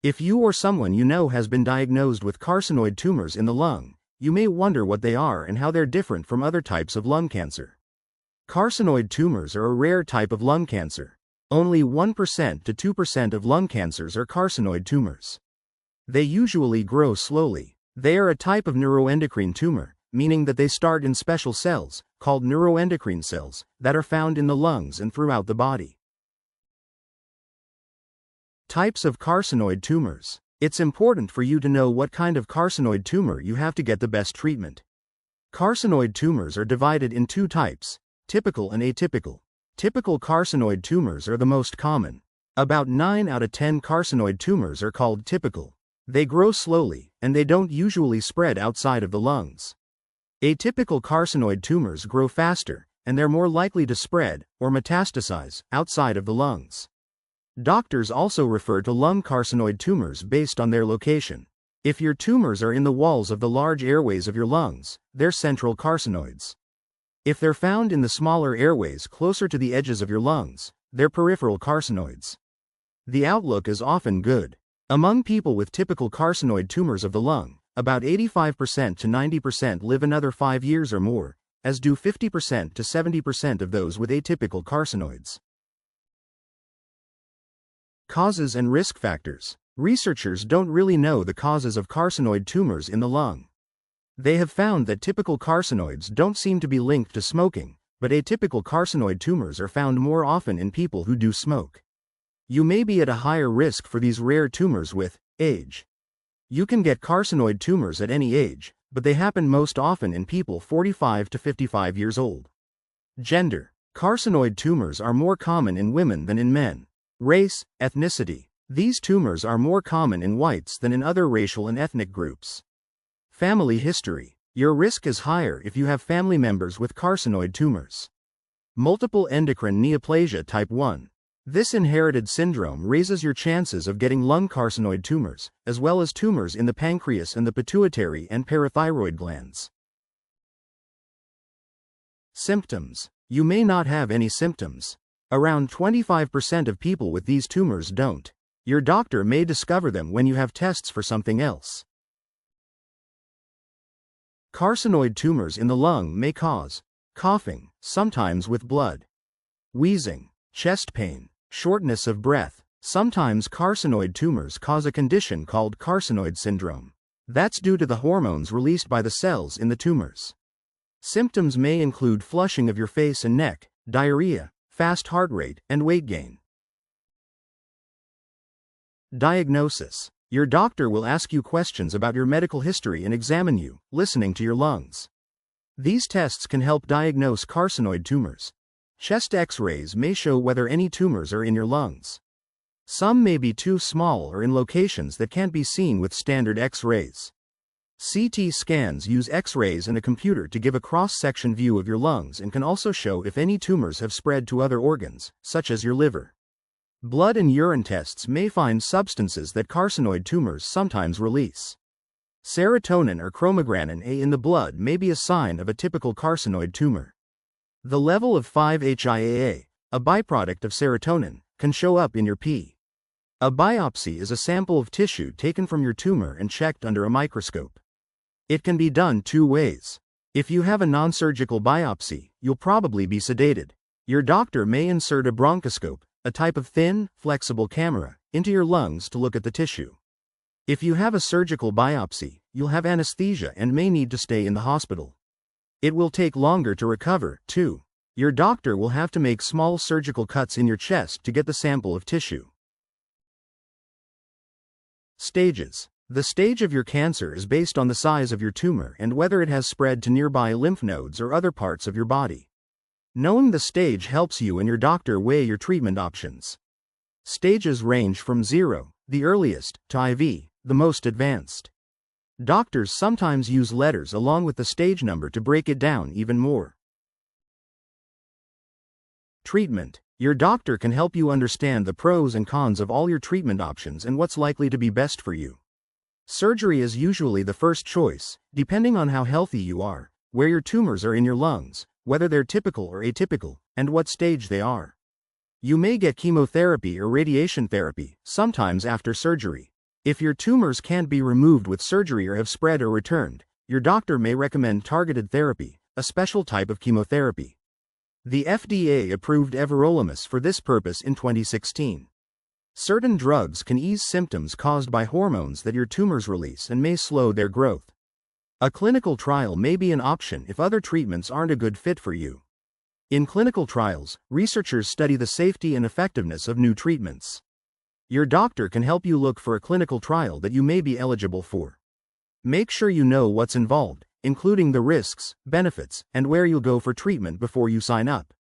If you or someone you know has been diagnosed with carcinoid tumors in the lung, you may wonder what they are and how they're different from other types of lung cancer. Carcinoid tumors are a rare type of lung cancer. Only 1% to 2% of lung cancers are carcinoid tumors. They usually grow slowly. They are a type of neuroendocrine tumor, meaning that they start in special cells, called neuroendocrine cells, that are found in the lungs and throughout the body. Types of carcinoid tumors. It's important for you to know what kind of carcinoid tumor you have to get the best treatment. Carcinoid tumors are divided in two types, typical and atypical. Typical carcinoid tumors are the most common. About 9 out of 10 carcinoid tumors are called typical. They grow slowly, and they don't usually spread outside of the lungs. Atypical carcinoid tumors grow faster, and they're more likely to spread, or metastasize, outside of the lungs. Doctors also refer to lung carcinoid tumors based on their location. If your tumors are in the walls of the large airways of your lungs, they're central carcinoids. If they're found in the smaller airways closer to the edges of your lungs, they're peripheral carcinoids. The outlook is often good. Among people with typical carcinoid tumors of the lung, about 85% to 90% live another 5 years or more, as do 50% to 70% of those with atypical carcinoids. Causes and risk factors. Researchers don't really know the causes of carcinoid tumors in the lung. They have found that typical carcinoids don't seem to be linked to smoking, but atypical carcinoid tumors are found more often in people who do smoke. You may be at a higher risk for these rare tumors with age. You can get carcinoid tumors at any age, but they happen most often in people 45 to 55 years old. Gender. Carcinoid tumors are more common in women than in men. Race, ethnicity. These tumors are more common in whites than in other racial and ethnic groups. Family history. Your risk is higher if you have family members with carcinoid tumors. Multiple endocrine neoplasia type 1. This inherited syndrome raises your chances of getting lung carcinoid tumors, as well as tumors in the pancreas and the pituitary and parathyroid glands. Symptoms. You may not have any symptoms. Around 25% of people with these tumors don't. Your doctor may discover them when you have tests for something else. Carcinoid tumors in the lung may cause coughing, sometimes with blood, wheezing, chest pain, shortness of breath. Sometimes carcinoid tumors cause a condition called carcinoid syndrome. That's due to the hormones released by the cells in the tumors. Symptoms may include flushing of your face and neck, diarrhea, fast heart rate, and weight gain. Diagnosis. Your doctor will ask you questions about your medical history and examine you, listening to your lungs. These tests can help diagnose carcinoid tumors. Chest X-rays may show whether any tumors are in your lungs. Some may be too small or in locations that can't be seen with standard X-rays. CT scans use X-rays and a computer to give a cross-section view of your lungs and can also show if any tumors have spread to other organs, such as your liver. Blood and urine tests may find substances that carcinoid tumors sometimes release. Serotonin or chromogranin A in the blood may be a sign of a typical carcinoid tumor. The level of 5-HIAA, a byproduct of serotonin, can show up in your pee. A biopsy is a sample of tissue taken from your tumor and checked under a microscope. It can be done two ways. If you have a non-surgical biopsy, you'll probably be sedated. Your doctor may insert a bronchoscope, a type of thin, flexible camera, into your lungs to look at the tissue. If you have a surgical biopsy, you'll have anesthesia and may need to stay in the hospital. It will take longer to recover, too. Your doctor will have to make small surgical cuts in your chest to get the sample of tissue. Stages. The stage of your cancer is based on the size of your tumor and whether it has spread to nearby lymph nodes or other parts of your body. Knowing the stage helps you and your doctor weigh your treatment options. Stages range from 0, the earliest, to IV, the most advanced. Doctors sometimes use letters along with the stage number to break it down even more. Treatment. Your doctor can help you understand the pros and cons of all your treatment options and what's likely to be best for you. Surgery is usually the first choice, depending on how healthy you are, where your tumors are in your lungs, whether they're typical or atypical, and what stage they are. You may get chemotherapy or radiation therapy, sometimes after surgery. If your tumors can't be removed with surgery or have spread or returned, your doctor may recommend targeted therapy, a special type of chemotherapy. The FDA approved everolimus for this purpose in 2016. Certain drugs can ease symptoms caused by hormones that your tumors release and may slow their growth. A clinical trial may be an option if other treatments aren't a good fit for you. In clinical trials, researchers study the safety and effectiveness of new treatments. Your doctor can help you look for a clinical trial that you may be eligible for. Make sure you know what's involved, including the risks, benefits, and where you'll go for treatment before you sign up.